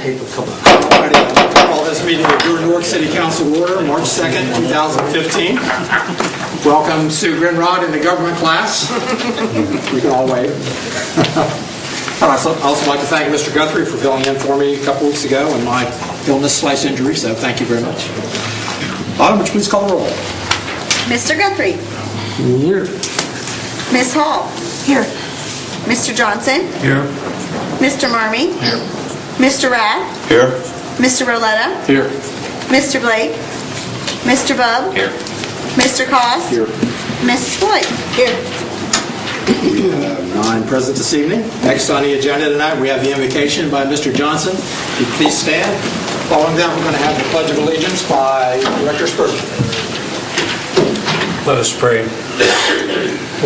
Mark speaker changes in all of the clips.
Speaker 1: Ready to call this meeting of your Newark City Council order, March 2nd, 2015. Welcome Sue Grinrod in the government class. You can all wave. I'd also like to thank Mr. Guthrie for filling in for me a couple weeks ago in my illness/injury, so thank you very much. Autumn, would you please call the roll?
Speaker 2: Mr. Guthrie.
Speaker 1: Here.
Speaker 2: Ms. Hall. Here. Mr. Johnson.
Speaker 3: Here.
Speaker 2: Mr. Marmee.
Speaker 3: Here.
Speaker 2: Mr. Rath.
Speaker 3: Here.
Speaker 2: Mr. Roletta.
Speaker 3: Here.
Speaker 2: Mr. Blake. Mr. Bub.
Speaker 3: Here.
Speaker 2: Mr. Cost.
Speaker 1: Here.
Speaker 2: Mrs. Floyd. Here.
Speaker 1: We have 9 present this evening. Next on the agenda tonight, we have the invocation by Mr. Johnson. Will you please stand? Following that, we're going to have the Pledge of Allegiance by Director Spurgeon.
Speaker 3: Let us pray.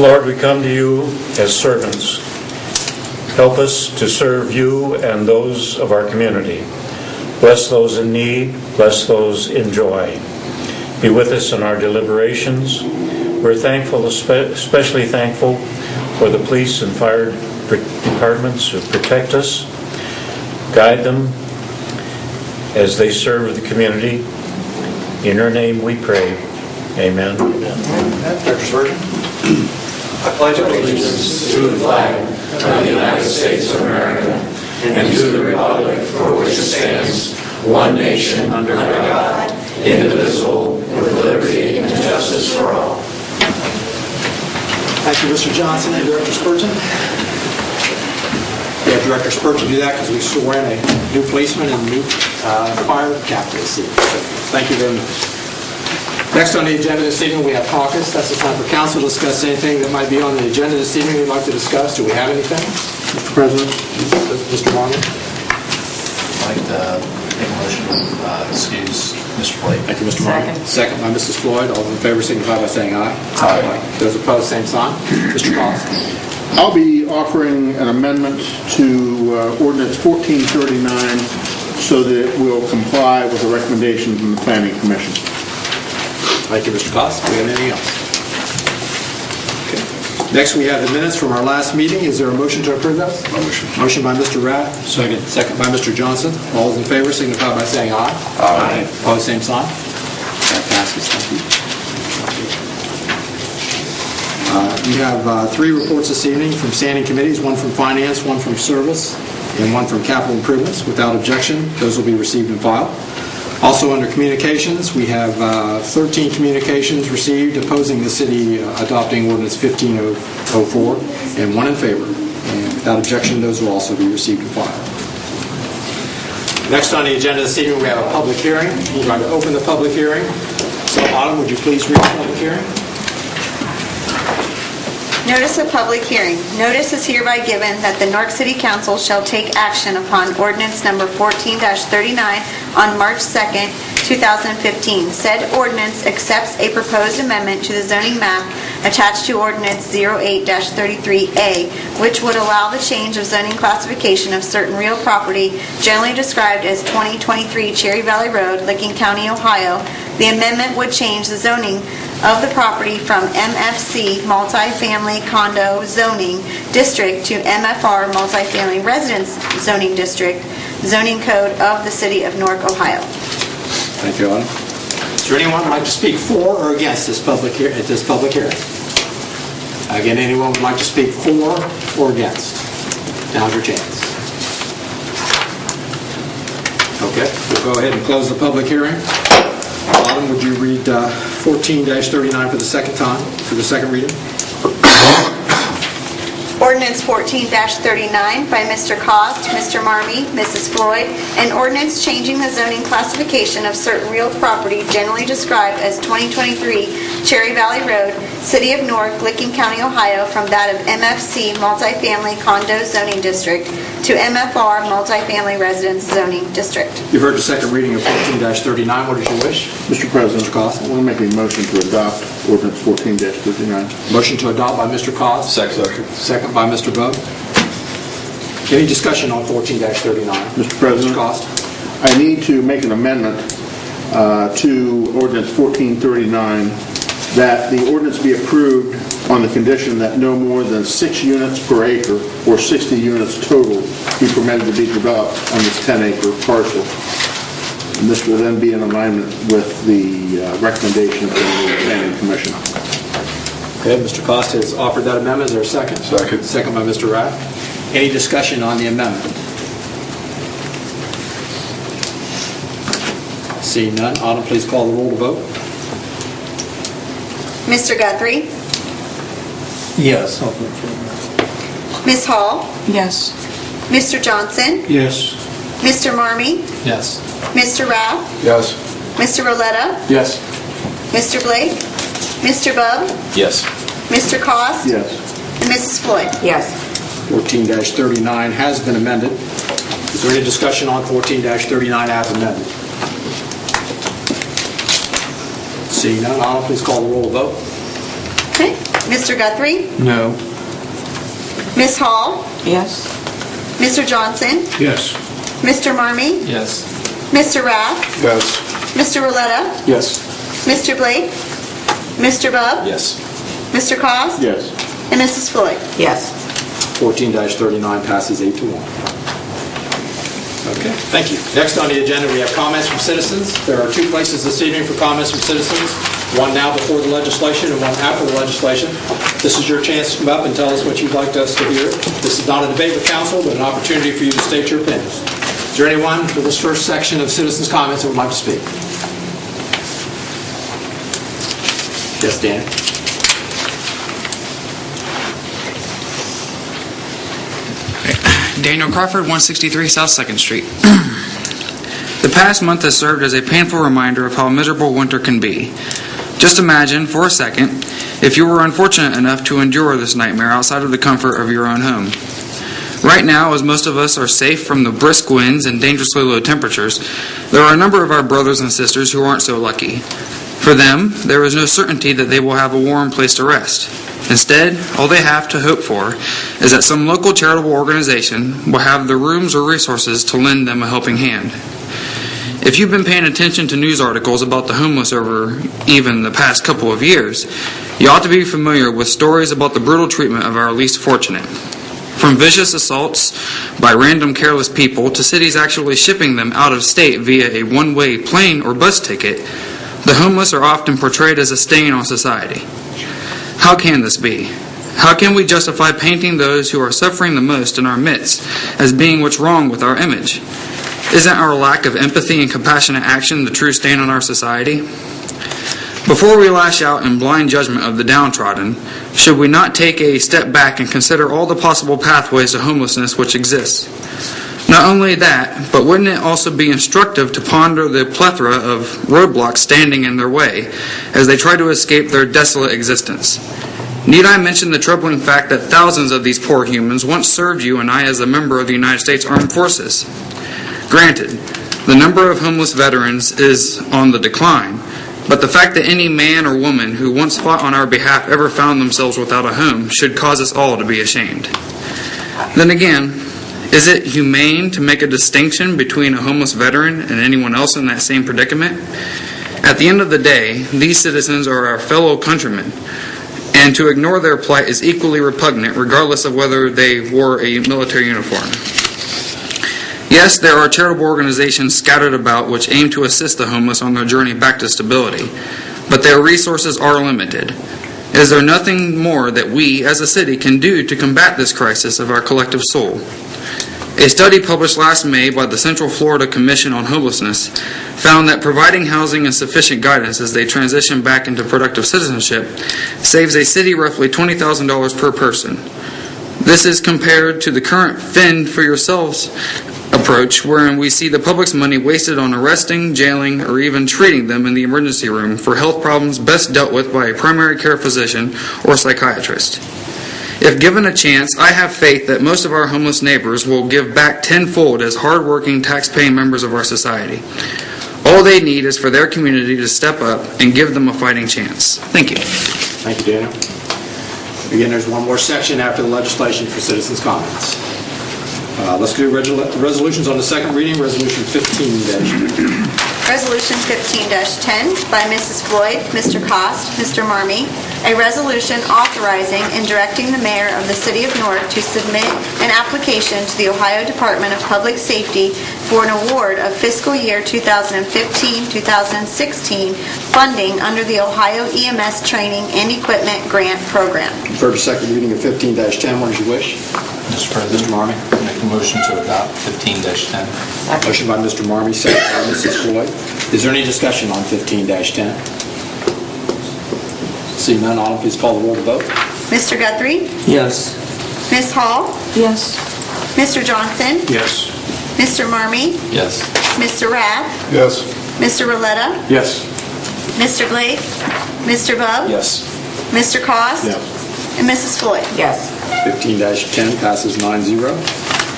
Speaker 3: Lord, we come to you as servants. Help us to serve you and those of our community. Bless those in need. Bless those in joy. Be with us in our deliberations. We're thankful, especially thankful for the police and fire departments who protect us. Guide them as they serve the community. In your name we pray. Amen.
Speaker 1: Director Spurgeon.
Speaker 4: I pledge allegiance to the flag of the United States of America and to the republic for which it stands, one nation under God, indivisible, with liberty and justice for all.
Speaker 1: Thank you, Mr. Johnson and Director Spurgeon. We have Director Spurgeon do that because we swore in a new policeman and a new fire captain this evening. So thank you very much. Next on the agenda this evening, we have caucus. That's the time for council to discuss anything that might be on the agenda this evening we'd like to discuss. Do we have anything?
Speaker 5: Mr. President.
Speaker 1: Mr. Marmee?
Speaker 6: I'd like to make a motion to excuse Mr. Blake.
Speaker 1: Thank you, Mr. Marmee. Second by Mrs. Floyd. All in favor signify by saying aye.
Speaker 6: Aye.
Speaker 1: Those opposed, same sign. Mr. Cost?
Speaker 5: I'll be offering an amendment to Ordinance 1439 so that it will comply with the recommendations from the Planning Commission.
Speaker 1: Thank you, Mr. Cost. Do we have anything else? Okay. Next, we have the minutes from our last meeting. Is there a motion to approve those?
Speaker 3: Motion.
Speaker 1: Motion by Mr. Rath.
Speaker 3: Second.
Speaker 1: Second by Mr. Johnson. All those in favor signify by saying aye.
Speaker 3: Aye.
Speaker 1: Opposed, same sign. That passes. Thank you. We have 3 reports this evening from standing committees, one from Finance, one from Service, and one from Capital Improvements. Without objection, those will be received and filed. Also under communications, we have 13 communications received opposing the city adopting Ordinance 1504 and 1 in favor. And without objection, those will also be received and filed. Next on the agenda this evening, we have a public hearing. We're going to open the public hearing. So Autumn, would you please read the public hearing?
Speaker 2: Notice of public hearing. Notice is hereby given that the Newark City Council shall take action upon ordinance number 14-39 on March 2nd, 2015. Said ordinance accepts a proposed amendment to the zoning map attached to ordinance 08-33A, which would allow the change of zoning classification of certain real property generally described as 2023 Cherry Valley Road, Licking County, Ohio. The amendment would change the zoning of the property from MFC multifamily condo zoning district to MFR multifamily residence zoning district zoning code of the city of Newark, Ohio.
Speaker 1: Thank you, Autumn. Is there anyone who would like to speak for or against this public hearing? Again, anyone would like to speak for or against? Now's your chance. Okay, we'll go ahead and close the public hearing. Autumn, would you read 14-39 for the second time, for the second reading?
Speaker 2: Ordinance 14-39 by Mr. Cost, Mr. Marmee, Mrs. Floyd, an ordinance changing the zoning classification of certain real property generally described as 2023 Cherry Valley Road, City of Newark, Licking County, Ohio, from that of MFC multifamily condo zoning district to MFR multifamily residence zoning district.
Speaker 1: You've heard the second reading of 14-39. What is your wish?
Speaker 5: Mr. President.
Speaker 1: Mr. Cost.
Speaker 5: I want to make a motion to adopt Ordinance 14-39.
Speaker 1: Motion to adopt by Mr. Cost.
Speaker 6: Second.
Speaker 1: Second by Mr. Bub. Any discussion on 14-39?
Speaker 5: Mr. President.
Speaker 1: Mr. Cost.
Speaker 5: I need to make an amendment to Ordinance 1439 that the ordinance be approved on the condition that no more than 6 units per acre or 60 units total be permitted to be developed on this 10-acre parcel. And this will then be in alignment with the recommendation of the Planning Commission.
Speaker 1: Okay, Mr. Costa has offered that amendment. Is there a second?
Speaker 7: Second.
Speaker 1: Second by Mr. Rath. Any discussion on the amendment? Seeing none, Autumn, please call the roll to vote.
Speaker 2: Mr. Guthrie?
Speaker 3: Yes.
Speaker 2: Ms. Hall?
Speaker 8: Yes.
Speaker 2: Mr. Johnson?
Speaker 3: Yes.
Speaker 2: Mr. Marmee?
Speaker 6: Yes.
Speaker 2: Mr. Rath?
Speaker 7: Yes.
Speaker 2: Mr. Roletta?
Speaker 7: Yes.
Speaker 2: Mr. Blake? Mr. Bub?
Speaker 6: Yes.
Speaker 2: Mr. Cost?
Speaker 5: Yes.
Speaker 2: And Mrs. Floyd?
Speaker 8: Yes.
Speaker 1: 14-39 has been amended. Is there any discussion on 14-39 as amended? Seeing none, Autumn, please call the roll to vote.
Speaker 2: Okay. Mr. Guthrie?
Speaker 3: No.
Speaker 2: Ms. Hall?
Speaker 8: Yes.
Speaker 2: Mr. Johnson?
Speaker 3: Yes.
Speaker 2: Mr. Marmee?
Speaker 6: Yes.
Speaker 2: Mr. Rath?
Speaker 7: Yes.
Speaker 2: Mr. Roletta?
Speaker 7: Yes.
Speaker 2: Mr. Blake? Mr. Bub?
Speaker 6: Yes.
Speaker 2: Mr. Cost?
Speaker 5: Yes.
Speaker 2: And Mrs. Floyd?
Speaker 8: Yes.
Speaker 1: 14-39 passes 8-1. Okay, thank you. Next on the agenda, we have comments from citizens. There are 2 places this evening for comments from citizens, one now before the legislation and one after the legislation. This is your chance to come up and tell us what you'd like us to hear. This is not a debate with council, but an opportunity for you to state your opinions. Is there anyone for this first section of citizens' comments that would like to speak? Yes, Dan.
Speaker 9: Daniel Crawford, 163 South 2nd Street. The past month has served as a painful reminder of how miserable winter can be. Just imagine, for a second, if you were unfortunate enough to endure this nightmare outside of the comfort of your own home. Right now, as most of us are safe from the brisk winds and dangerously low temperatures, there are a number of our brothers and sisters who aren't so lucky. For them, there is no certainty that they will have a warm place to rest. Instead, all they have to hope for is that some local charitable organization will have the rooms or resources to lend them a helping hand. If you've been paying attention to news articles about the homeless over even the past couple of years, you ought to be familiar with stories about the brutal treatment of our least fortunate. From vicious assaults by random careless people to cities actually shipping them out of state via a one-way plane or bus ticket, the homeless are often portrayed as a stain on society. How can this be? How can we justify painting those who are suffering the most in our midst as being what's wrong with our image? Isn't our lack of empathy and compassionate action the true stain on our society? Before we lash out in blind judgment of the downtrodden, should we not take a step back and consider all the possible pathways to homelessness which exist? Not only that, but wouldn't it also be instructive to ponder the plethora of roadblocks standing in their way as they try to escape their desolate existence? Need I mention the troubling fact that thousands of these poor humans once served you and I as a member of the United States Armed Forces? Granted, the number of homeless veterans is on the decline, but the fact that any man or woman who once fought on our behalf ever found themselves without a home should cause us all to be ashamed. Then again, is it humane to make a distinction between a homeless veteran and anyone else in that same predicament? At the end of the day, these citizens are our fellow countrymen, and to ignore their plight is equally repugnant regardless of whether they wore a military uniform. Yes, there are charitable organizations scattered about which aim to assist the homeless on their journey back to stability, but their resources are limited. Is there nothing more that we, as a city, can do to combat this crisis of our collective soul? A study published last May by the Central Florida Commission on Homelessness found that providing housing and sufficient guidance as they transition back into productive citizenship saves a city roughly $20,000 per person. This is compared to the current fend for yourselves approach, wherein we see the public's money wasted on arresting, jailing, or even treating them in the emergency room for health problems best dealt with by a primary care physician or psychiatrist. If given a chance, I have faith that most of our homeless neighbors will give back tenfold as hard-working, tax-paying members of our society. All they need is for their community to step up and give them a fighting chance. Thank you.
Speaker 1: Thank you, Daniel. Again, there's one more section after the legislation for citizens' comments. Let's do resolutions on the second reading. Resolution 15-.
Speaker 2: Resolution 15-10 by Mrs. Floyd, Mr. Cost, Mr. Marmee, a resolution authorizing and directing the mayor of the city of Newark to submit an application to the Ohio Department of Public Safety for an award of fiscal year 2015-2016 funding under the Ohio EMS Training and Equipment Grant Program.
Speaker 1: For the second reading of 15-10, what is your wish?
Speaker 6: Mr. President.
Speaker 1: Mr. Marmee.
Speaker 6: Make a motion to adopt 15-10.
Speaker 1: Motion by Mr. Marmee, second by Mrs. Floyd. Is there any discussion on 15-10? Seeing none, Autumn, please call the roll to vote.
Speaker 2: Mr. Guthrie?
Speaker 7: Yes.
Speaker 2: Ms. Hall?
Speaker 7: Yes.
Speaker 2: Mr. Johnson?
Speaker 3: Yes.
Speaker 2: Mr. Marmee?
Speaker 6: Yes.
Speaker 2: Mr. Rath?
Speaker 5: Yes.
Speaker 2: Mr. Roletta?
Speaker 1: Yes.
Speaker 2: Mr. Blake? Mr. Bub?
Speaker 1: Yes.
Speaker 2: Mr. Cost?
Speaker 5: Yes.
Speaker 2: And Mrs. Floyd?
Speaker 7: Yes.
Speaker 1: 15-10 passes 9-0.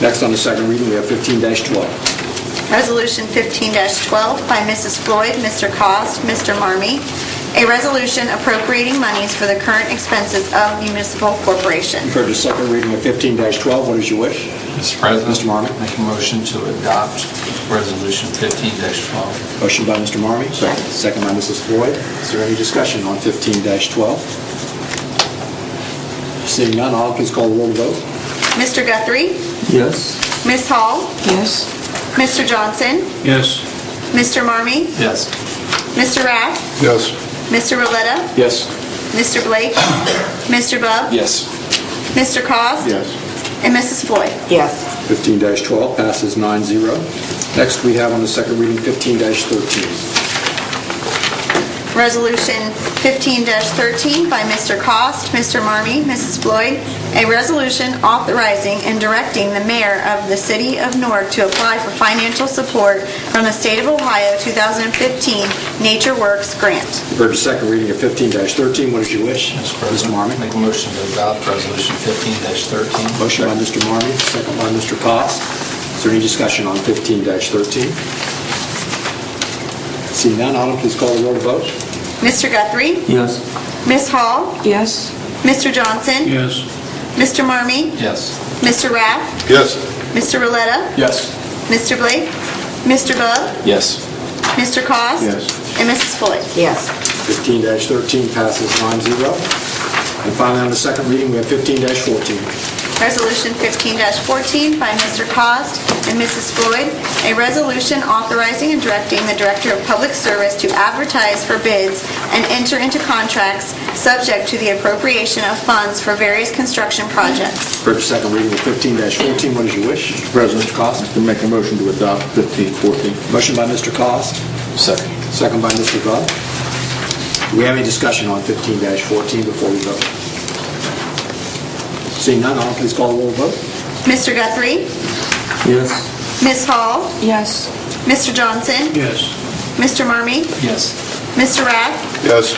Speaker 1: Next on the second reading, we have 15-12.
Speaker 2: Resolution 15-12 by Mrs. Floyd, Mr. Cost, Mr. Marmee, a resolution appropriating monies for the current expenses of municipal corporation.
Speaker 1: You've heard the second reading of 15-12. What is your wish?
Speaker 6: Mr. President.
Speaker 1: Mr. Marmee.
Speaker 6: Make a motion to adopt Resolution 15-12.
Speaker 1: Motion by Mr. Marmee, second by Mrs. Floyd. Is there any discussion on 15-12? Seeing none, Autumn, please call the roll to vote.
Speaker 2: Mr. Guthrie?
Speaker 7: Yes.
Speaker 2: Ms. Hall?
Speaker 7: Yes.
Speaker 2: Mr. Johnson?
Speaker 3: Yes.
Speaker 2: Mr. Marmee?
Speaker 6: Yes.
Speaker 2: Mr. Rath?
Speaker 5: Yes.
Speaker 2: Mr. Roletta?
Speaker 1: Yes.
Speaker 2: Mr. Blake? Mr. Bub?
Speaker 1: Yes.
Speaker 2: Mr. Cost?
Speaker 5: Yes.
Speaker 2: And Mrs. Floyd?
Speaker 7: Yes.
Speaker 1: 15-12 passes 9-0. Next, we have on the second reading 15-13.
Speaker 2: Resolution 15-13 by Mr. Cost, Mr. Marmee, Mrs. Floyd, a resolution authorizing and directing the mayor of the city of Newark to apply for financial support from the state of Ohio 2015 Nature Works grant.
Speaker 1: You've heard the second reading of 15-13. What is your wish?
Speaker 6: Mr. President.
Speaker 1: Mr. Marmee.
Speaker 6: Make a motion to adopt Resolution 15-13.
Speaker 1: Motion by Mr. Marmee, second by Mr. Cost. Is there any discussion on 15-13? Seeing none, Autumn, please call the roll to vote.
Speaker 2: Mr. Guthrie?
Speaker 7: Yes.
Speaker 2: Ms. Hall?
Speaker 7: Yes.
Speaker 2: Mr. Johnson?
Speaker 3: Yes.
Speaker 2: Mr. Marmee?
Speaker 6: Yes.
Speaker 2: Mr. Rath?
Speaker 5: Yes.
Speaker 2: Mr. Roletta?
Speaker 1: Yes.
Speaker 2: Mr. Blake? Mr. Bub?
Speaker 6: Yes.
Speaker 2: Mr. Cost?
Speaker 5: Yes.
Speaker 2: And Mrs. Floyd?
Speaker 7: Yes.
Speaker 1: 15-13 passes 9-0. And finally, on the second reading, we have 15-14.
Speaker 2: Resolution 15-14 by Mr. Cost and Mrs. Floyd, a resolution authorizing and directing the Director of Public Service to advertise for bids and enter into contracts subject to the appropriation of funds for various construction projects.
Speaker 1: For the second reading of 15-14, what is your wish?
Speaker 5: Mr. President.
Speaker 1: Mr. Cost.
Speaker 5: To make a motion to adopt 15-14.
Speaker 1: Motion by Mr. Cost,
Speaker 6: Second.
Speaker 1: second by Mr. Bubb. Do we have any discussion on 15-14 before we vote? Seeing none, Autumn, please call the roll vote.
Speaker 2: Mr. Guthrie?
Speaker 7: Yes.
Speaker 2: Ms. Hall?
Speaker 7: Yes.
Speaker 2: Mr. Johnson?
Speaker 3: Yes.
Speaker 2: Mr. Marmee?
Speaker 6: Yes.
Speaker 2: Mr. Rath?
Speaker 5: Yes.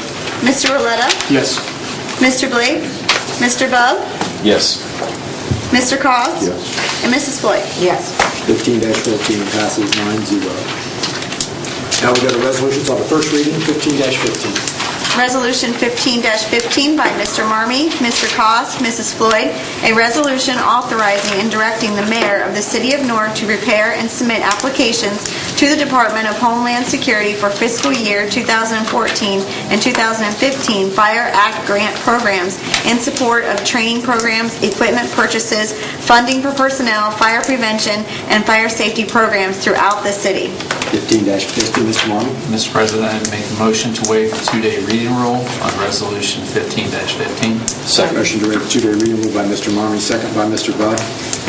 Speaker 2: Mr. Roletta?
Speaker 1: Yes.
Speaker 2: Mr. Blake? Mr. Bub?
Speaker 6: Yes.
Speaker 2: Mr. Cost?
Speaker 5: Yes.
Speaker 2: And Mrs. Floyd?
Speaker 7: Yes.
Speaker 1: 15-14 passes 9-0. Now we go to resolutions on the first reading, 15-15.
Speaker 2: Resolution 15-15 by Mr. Marmee, Mr. Cost, Mrs. Floyd, a resolution authorizing and directing the mayor of the city of Newark to prepare and submit applications to the Department of Homeland Security for fiscal year 2014 and 2015 Fire Act grant programs in support of training programs, equipment purchases, funding for personnel, fire prevention, and fire safety programs throughout the city.
Speaker 1: 15-15, Mr. Marmee.
Speaker 6: Mr. President, I make a motion to waive the two-day reading rule on Resolution 15-15.
Speaker 1: Second. Motion to waive the two-day reading rule by Mr. Marmee, second by Mr. Budd.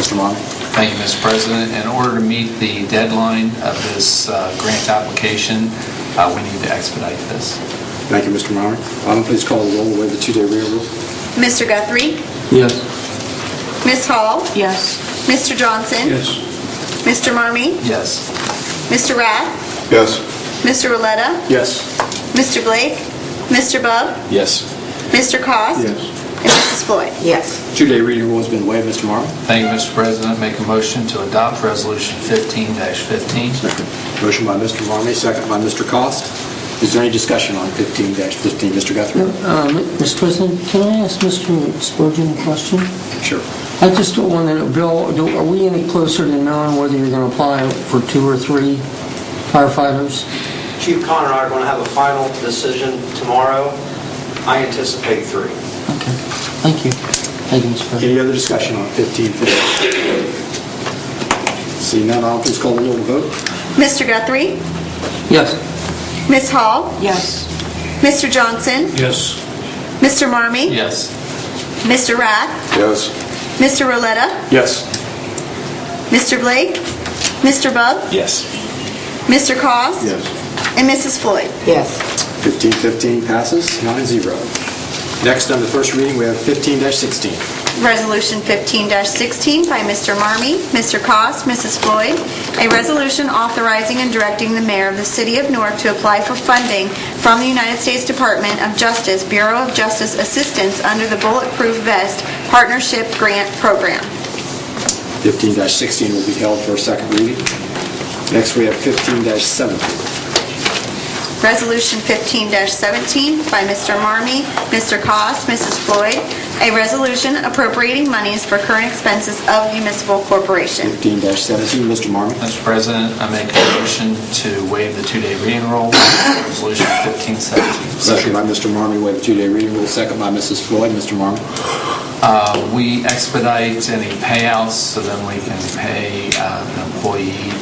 Speaker 1: Mr. Marmee.
Speaker 6: Thank you, Mr. President. In order to meet the deadline of this grant application, we need to expedite this.
Speaker 1: Thank you, Mr. Marmee. Autumn, please call the roll to waive the two-day reading rule.
Speaker 2: Mr. Guthrie?
Speaker 7: Yes.
Speaker 2: Ms. Hall?
Speaker 7: Yes.
Speaker 2: Mr. Johnson?
Speaker 3: Yes.
Speaker 2: Mr. Marmee?
Speaker 6: Yes.
Speaker 2: Mr. Rath?
Speaker 5: Yes.
Speaker 2: Mr. Roletta?
Speaker 1: Yes.
Speaker 2: Mr. Blake? Mr. Bub?
Speaker 6: Yes.
Speaker 2: Mr. Cost?
Speaker 5: Yes.
Speaker 2: And Mrs. Floyd?
Speaker 7: Yes.
Speaker 1: Two-day reading rule has been waived, Mr. Marmee.
Speaker 6: Thank you, Mr. President. Make a motion to adopt Resolution 15-15.
Speaker 1: Motion by Mr. Marmee, second by Mr. Cost. Is there any discussion on 15-15? Mr. Guthrie?
Speaker 7: Mr. President, can I ask Mr. Spurgeon a question?
Speaker 1: Sure.
Speaker 7: I just want to know, Bill, are we any closer to knowing whether you're going to apply for 2 or 3 firefighters?
Speaker 8: Chief Connor and I are going to have a final decision tomorrow. I anticipate 3.
Speaker 7: Okay. Thank you. Thank you, Mr. President.
Speaker 1: Any other discussion on 15-15? Seeing none, I'll please call the roll to vote.
Speaker 2: Mr. Guthrie?
Speaker 7: Yes.
Speaker 2: Ms. Hall?
Speaker 7: Yes.
Speaker 2: Mr. Johnson?
Speaker 3: Yes.
Speaker 2: Mr. Marmee?
Speaker 6: Yes.
Speaker 2: Mr. Rath?
Speaker 5: Yes.
Speaker 2: Mr. Roletta?
Speaker 5: Yes.
Speaker 2: Mr. Blake? Mr. Bub?
Speaker 5: Yes.
Speaker 2: Mr. Cos?
Speaker 5: Yes.
Speaker 2: And Mrs. Floyd?
Speaker 7: Yes.
Speaker 1: 15-15 passes 9-0. Next, on the first reading, we have 15-16.
Speaker 2: Resolution 15-16 by Mr. Marmee, Mr. Cos, Mrs. Floyd, a resolution authorizing and directing the mayor of the city of Newark to apply for funding from the United States Department of Justice Bureau of Justice Assistance under the Bulletproof Vest Partnership Grant Program.
Speaker 1: 15-16 will be held for a second reading. Next, we have 15-17.
Speaker 2: Resolution 15-17 by Mr. Marmee, Mr. Cos, Mrs. Floyd, a resolution appropriating monies for current expenses of municipal corporation.
Speaker 1: 15-17, Mr. Marmee.
Speaker 6: Mr. President, I make a motion to waive the 2-day reading rule. Resolution 15-17.
Speaker 1: Motion by Mr. Marmee, waive the 2-day reading rule. Second by Mrs. Floyd. Mr. Marmee.
Speaker 6: We expedite any payouts so then we can pay an employee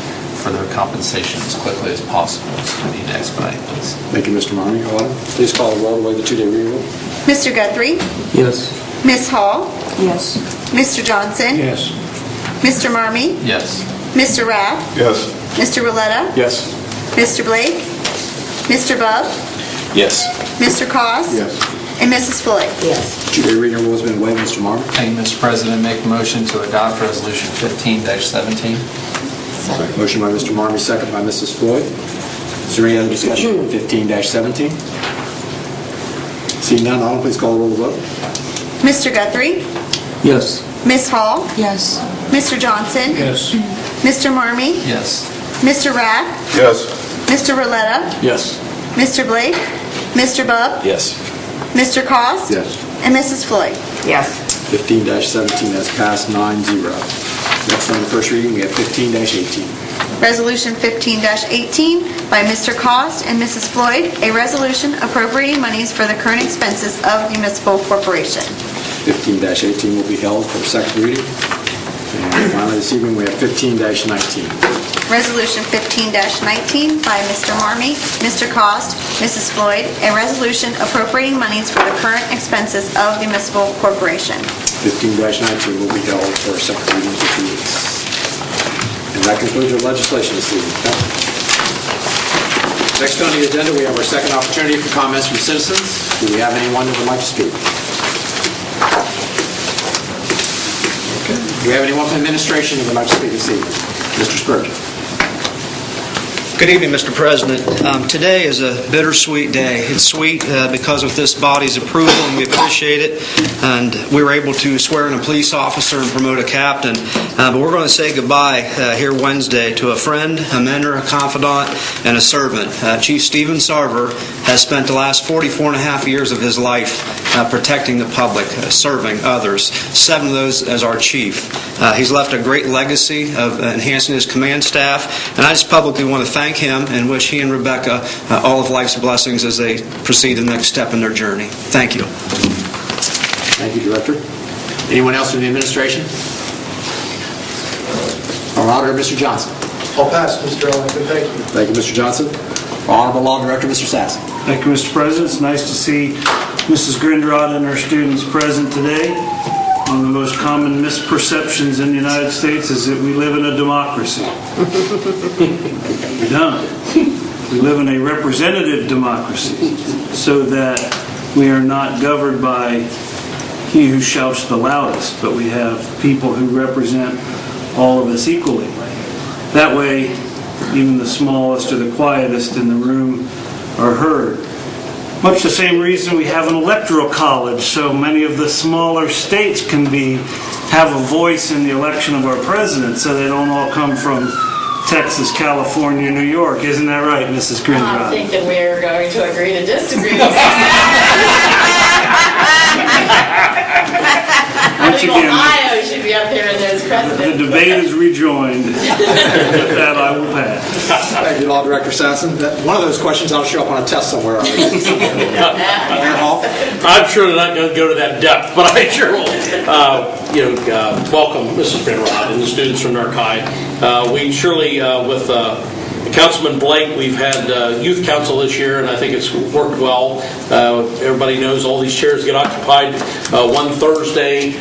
Speaker 6: for their compensation as quickly as possible. So we need to expedite this.
Speaker 1: Thank you, Mr. Marmee. Autumn, please call the roll to waive the 2-day reading rule.
Speaker 2: Mr. Guthrie?
Speaker 7: Yes.
Speaker 2: Ms. Hall?
Speaker 7: Yes.
Speaker 2: Mr. Johnson?
Speaker 3: Yes.
Speaker 2: Mr. Marmee?
Speaker 6: Yes.
Speaker 2: Mr. Rath?
Speaker 5: Yes.
Speaker 2: Mr. Roletta?
Speaker 5: Yes.
Speaker 2: Mr. Blake? Mr. Bub?
Speaker 5: Yes.
Speaker 2: Mr. Cos?
Speaker 5: Yes.
Speaker 2: And Mrs. Floyd?
Speaker 7: Yes.
Speaker 1: 2-day reading rule has been waived. Mr. Marmee.
Speaker 6: Thank you, Mr. President. Make a motion to adopt Resolution 15-17.
Speaker 1: Motion by Mr. Marmee, second by Mrs. Floyd. Is there any other discussion on 15-17? Seeing none, Autumn, please call the roll to vote.
Speaker 2: Mr. Guthrie?
Speaker 7: Yes.
Speaker 2: Ms. Hall?
Speaker 7: Yes.
Speaker 2: Mr. Johnson?
Speaker 3: Yes.
Speaker 2: Mr. Marmee?
Speaker 6: Yes.
Speaker 2: Mr. Rath?
Speaker 5: Yes.
Speaker 2: Mr. Roletta?
Speaker 5: Yes.
Speaker 2: Mr. Blake? Mr. Bub?
Speaker 5: Yes.
Speaker 2: Mr. Cos?
Speaker 5: Yes.
Speaker 2: And Mrs. Floyd?
Speaker 7: Yes.
Speaker 1: 15-17 has passed 9-0. Next on the first reading, we have 15-18.
Speaker 2: Resolution 15-18 by Mr. Cost and Mrs. Floyd, a resolution appropriating monies for the current expenses of municipal corporation.
Speaker 1: 15-18 will be held for second reading. And finally, this evening, we have 15-19.
Speaker 2: Resolution 15-19 by Mr. Marmee, Mr. Cost, Mrs. Floyd, a resolution appropriating monies for the current expenses of the municipal corporation.
Speaker 1: 15-19 will be held for second reading for 2 weeks. And that concludes our legislation this evening. Next on the agenda, we have our second opportunity for comments from citizens. Do we have anyone that would like to speak? Okay. Do we have anyone from administration that would like to speak this evening? Mr. Spurgeon.
Speaker 10: Good evening, Mr. President. Today is a bittersweet day. It's sweet because of this body's approval, and we appreciate it. And we were able to swear in a police officer and promote a captain. But we're going to say goodbye here Wednesday to a friend, a mentor, a confidant, and a servant. Chief Stephen Sarver has spent the last 44 and a half years of his life protecting the public, serving others, 7 of those as our chief. He's left a great legacy of enhancing his command staff, and I just publicly want to thank him and wish he and Rebecca all of life's blessings as they proceed the next step in their journey. Thank you.
Speaker 1: Thank you, Director. Anyone else from the administration? Our Auditor, Mr. Johnson.
Speaker 11: I'll pass, Mr. Ellington. Thank you.
Speaker 1: Thank you, Mr. Johnson. Our Honorable Law Director, Mr. Sassen.
Speaker 12: Thank you, Mr. President. It's nice to see Mrs. Grindrod and her students present today. One of the most common misperceptions in the United States is that we live in a democracy. We don't. We live in a representative democracy, so that we are not governed by he who shouts the loudest, but we have people who represent all of us equally. That way, even the smallest or the quietest in the room are heard. Much the same reason we have an electoral college, so many of the smaller states can have a voice in the election of our president, so they don't all come from Texas, California, New York. Isn't that right, Mrs.
Speaker 13: I'm
Speaker 12: Grindrod?
Speaker 13: thinking we're going to agree to disagree. I
Speaker 12: Once
Speaker 13: think
Speaker 12: again,
Speaker 13: Ohio should be up there in those
Speaker 12: the
Speaker 13: precedents.
Speaker 12: debate is rejoined. With that, I will pass.
Speaker 1: Thank you, Law Director Sassen. One of those questions ought to show up on a test somewhere. Mayor Hall?
Speaker 14: I'm sure they're not going to go to that depth, but I sure will. Welcome, Mrs. Grindrod and the students from Newark High. We surely, with Councilman Blake, we've had youth council this year, and I think it's worked well. Everybody knows all these chairs get occupied one Thursday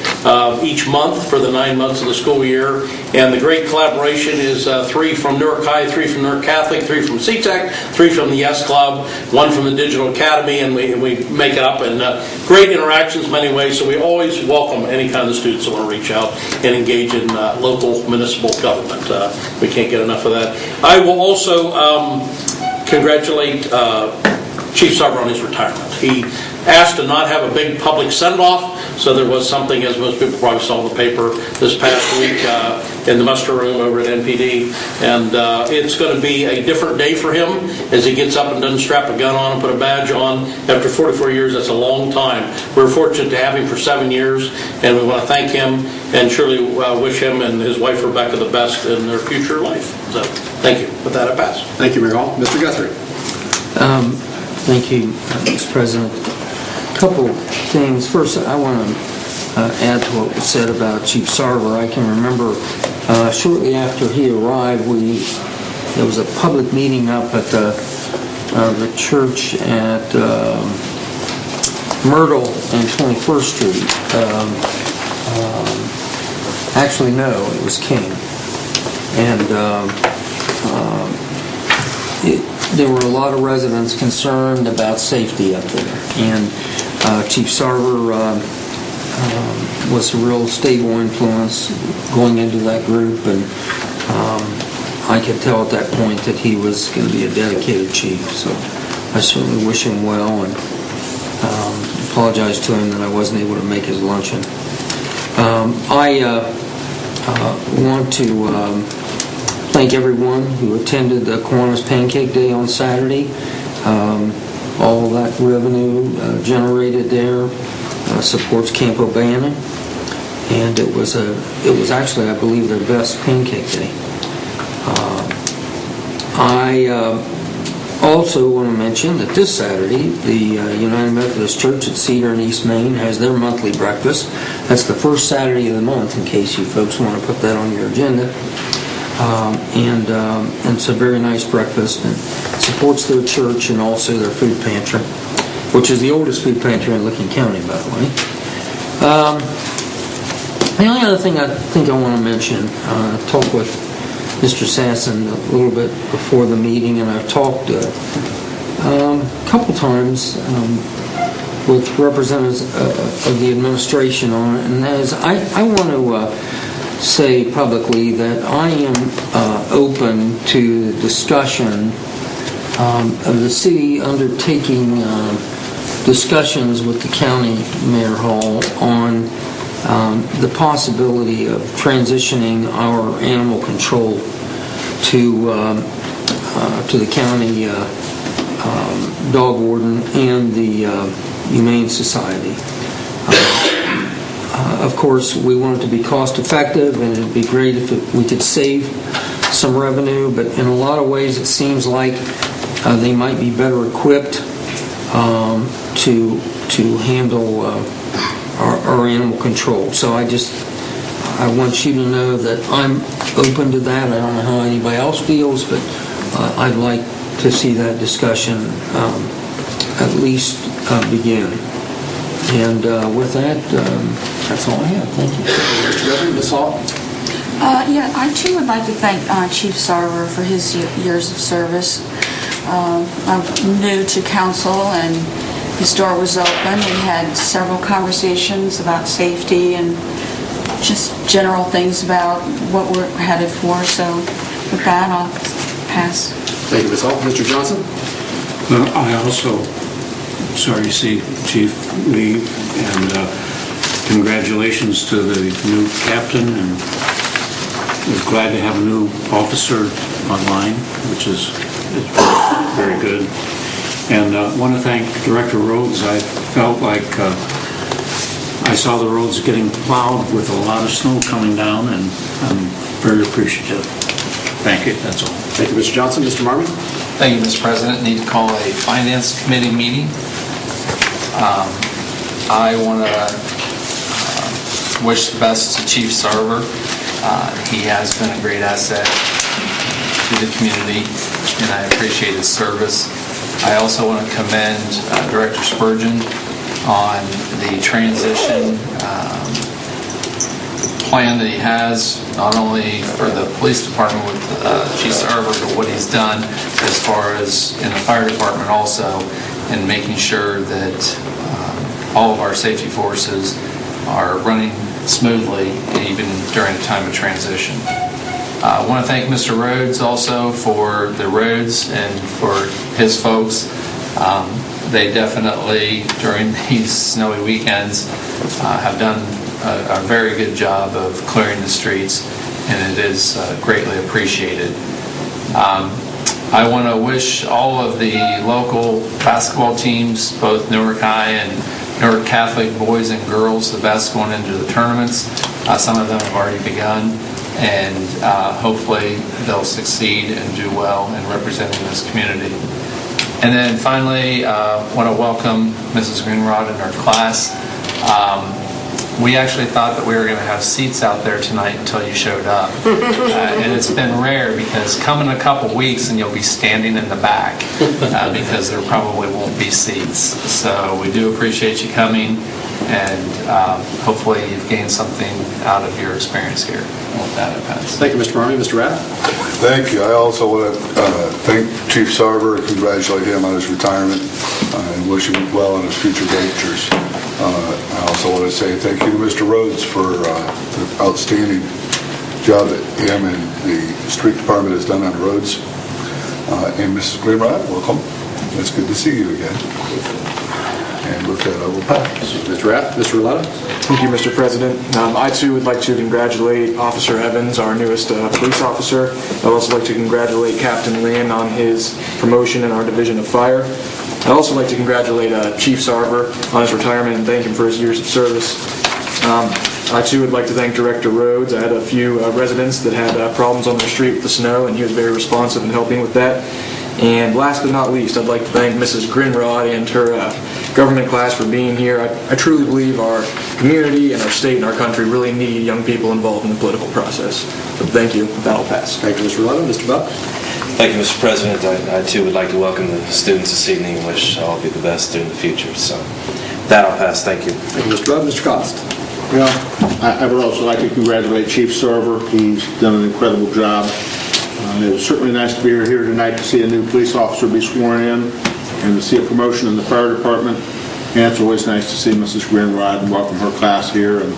Speaker 14: each month for the 9 months of the school year. And the great collaboration is 3 from Newark High, 3 from Newark Catholic, 3 from CTEC, 3 from the Yes Club, 1 from the Digital Academy, and we make it up. And great interactions many ways, so we always welcome any kind of students that want to reach out and engage in local municipal government. We can't get enough of that. I will also congratulate Chief Sarver on his retirement. He asked to not have a big public send-off, so there was something, as most people probably saw in the paper this past week, in the muster room over at NPD. And it's going to be a different day for him as he gets up and doesn't strap a gun on and put a badge on. After 44 years, that's a long time. We're fortunate to have him for 7 years, and we want to thank him and surely wish him and his wife Rebecca the best in their future life. So, thank you. With that, I pass.
Speaker 1: Thank you, Mayor Hall. Mr. Guthrie.
Speaker 7: Thank you, Mr. President. A couple things. First, I want to add to what was said about Chief Sarver. I can remember shortly after he arrived, there was a public meeting up at the church at Myrtle and 21st Street. Actually, no, it was King. And there were a lot of residents concerned about safety up there. And Chief Sarver was a real stable influence going into that group, and I could tell at that point that he was going to be a dedicated chief. So I certainly wish him well, and apologize to him that I wasn't able to make his luncheon. I want to thank everyone who attended the Kiwanis Pancake Day on Saturday. All that revenue generated there supports Camp O'Bannon, and it was actually, I believe, their best pancake day. I also want to mention that this Saturday, the United Methodist Church at Cedar and East Main has their monthly breakfast. That's the first Saturday of the month, in case you folks want to put that on your agenda. And it's a very nice breakfast, and supports their church and also their food pantry, which is the oldest food pantry in Licking County, by the way. The only other thing I think I want to mention, I talked with Mr. Sassen a little bit before the meeting, and I've talked a couple times with representatives of the administration on it, and that is, I want to say publicly that I am open to the discussion of the city undertaking discussions with the county mayor hall on the possibility of transitioning our animal control to the county dog warden and the Humane Society. Of course, we want it to be cost effective, and it'd be great if we could save some revenue, but in a lot of ways it seems like they might be better equipped to handle our animal control. So I want you to know that I'm open to that. I don't know how anybody else feels, but I'd like to see that discussion at least begin. And with that, that's all I have. Thank you.
Speaker 1: Ms. Hall?
Speaker 15: Yeah, I too would like to thank Chief Sarver for his years of service. I'm new to council, and his door was open. We had several conversations about safety and just general things about what we're headed for. So with that, I'll pass.
Speaker 1: Thank you, Ms. Hall. Mr. Johnson?
Speaker 3: I also, sorry to see Chief leave, and congratulations to the new captain, and we're glad to have a new officer online, which is very good. And I want to thank Director Rhodes. I felt like I saw the roads getting plowed with a lot of snow coming down, and I'm very appreciative. Thank you, that's all.
Speaker 1: Thank you, Mr. Johnson. Mr. Marmon?
Speaker 6: Thank you, Mr. President. Need to call a Finance Committee meeting. I want to wish the best to Chief Sarver. He has been a great asset to the community, and I appreciate his service. I also want to commend Director Spurgeon on the transition plan that he has, not only for the police department with Chief Sarver, but what he's done as far as in the fire department also, in making sure that all of our safety forces are running smoothly, even during a time of transition. I want to thank Mr. Rhodes also for the roads and for his folks. They definitely, during these snowy weekends, have done a very good job of clearing the streets, and it is greatly appreciated. I want to wish all of the local basketball teams, both Newark High and Newark Catholic boys and girls, the best going into the tournaments. Some of them have already begun, and hopefully they'll succeed and do well in representing this community. And then finally, I want to welcome Mrs. Greenrod and her class. We actually thought that we were going to have seats out there tonight until you showed up. And it's been rare, because come in a couple weeks and you'll be standing in the back because there probably won't be seats. So we do appreciate you coming, and hopefully you've gained something out of your experience here. And with that, I pass.
Speaker 1: Thank you, Mr. Marmon. Mr. Rath?
Speaker 16: Thank you. I also want to thank Chief Sarver and congratulate him on his retirement and wish him well in his future ventures. I also want to say thank you to Mr. Rhodes for the outstanding job that him and the street department has done on roads. And Mrs. Greenrod, welcome. It's good to see you again. And with that, I will pass.
Speaker 1: Mr. Rath? Mr. Roletta?
Speaker 11: Thank you, Mr. President. I, too, would like to congratulate Officer Evans, our newest police officer. I'd also like to congratulate Captain Lynn on his promotion in our Division of Fire. I'd also like to congratulate Chief Sarver on his retirement and thank him for his years of service. I, too, would like to thank Director Rhodes. I had a few residents that had problems on their street with the snow, and he was very responsive in helping with that. And last but not least, I'd like to thank Mrs. Greenrod and her government class for being here. I truly believe our community and our state and our country really need young people involved in the political process. So thank you. That'll pass.
Speaker 1: Thank you, Mr. Roletta. Mr. Buck?
Speaker 17: Thank you, Mr. President. I too would like to welcome the students this evening and wish all of you the best in the future. So that I'll pass. Thank you.
Speaker 1: Thank you, Mr. Buck. Mr. Cost?
Speaker 5: Well, I would also like to congratulate Chief Sarver. He's done an incredible job. It was certainly nice to be here tonight to see a new police officer be sworn in and to see a promotion in the fire department. And it's always nice to see Mrs. Greenrod and welcome her class here. And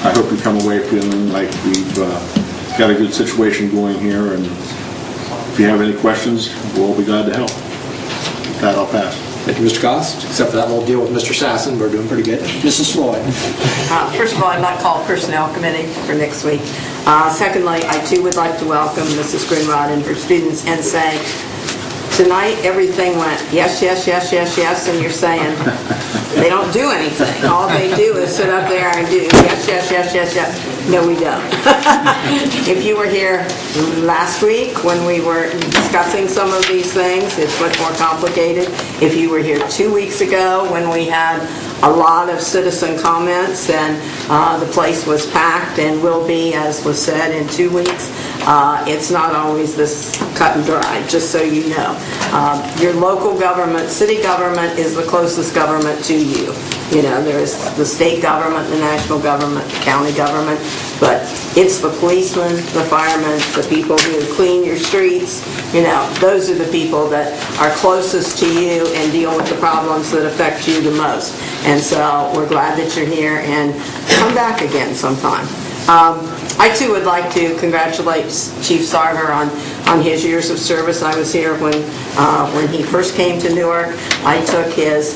Speaker 5: I hope you come away feeling like we've got a good situation going here. And if you have any questions, we'll all be glad to help. With that, I'll pass.
Speaker 1: Thank you, Mr. Cost. Except for that, we'll deal with Mr. Sasson. We're doing pretty good. Mrs. Floyd?
Speaker 18: First of all, I'd like to call Personnel Committee for next week. Secondly, I too would like to welcome Mrs. Greenrod and her students and say, tonight everything went yes, yes, yes, yes, yes, and you're saying they don't do anything. All they do is sit up there and do yes, yes, yes, yes, yes. No, we don't. If you were here last week when we were discussing some of these things, it's much more complicated. If you were here 2 weeks ago when we had a lot of citizen comments and the place was packed and will be, as was said, in 2 weeks, it's not always this cut and dry, just so you know. Your local government, city government, is the closest government to you. You know, there's the state government, the national government, the county government, but it's the policemen, the firemen, the people who clean your streets. You know, those are the people that are closest to you and deal with the problems that affect you the most. And so we're glad that you're here, and come back again sometime. I too would like to congratulate Chief Sarver on on his years of service. I was here when he first came to Newark. I took his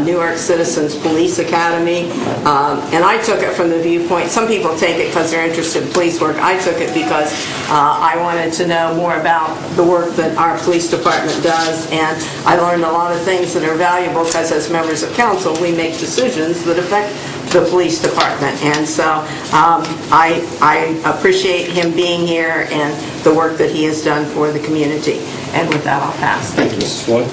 Speaker 18: Newark Citizens Police Academy, and I took it from the viewpoint, some people take it because they're interested in police work. I took it because I wanted to know more about the work that our police department does, and I learned a lot of things that are valuable because as members of council, we make decisions that affect the police department. And so I appreciate him being here and the work that he has done for the community. And with that, I'll pass.
Speaker 1: Thank you, Mrs. Floyd.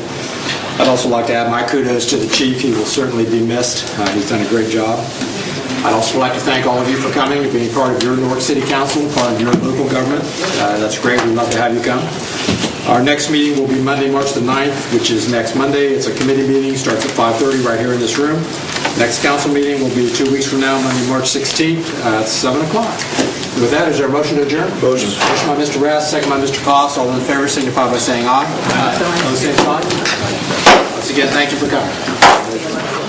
Speaker 1: I'd also like to add my kudos to the chief. He will certainly be missed. He's done a great job. I'd also like to thank all of you for coming and being part of your Newark City Council, part of your local government. That's great. We'd love to have you come. Our next meeting will be Monday, March the 9th, which is next Monday. It's a committee meeting. Starts at 5:30 right here in this room. Next council meeting will be 2 weeks from now, Monday, March 16th at 7 o'clock. With that, is there a motion to adjourn? Motion. Motion by Mr. Rath, second by Mr. Koss. All in favor signify by saying aye. Aye. Opposed, same sign. Once again, thank you for coming.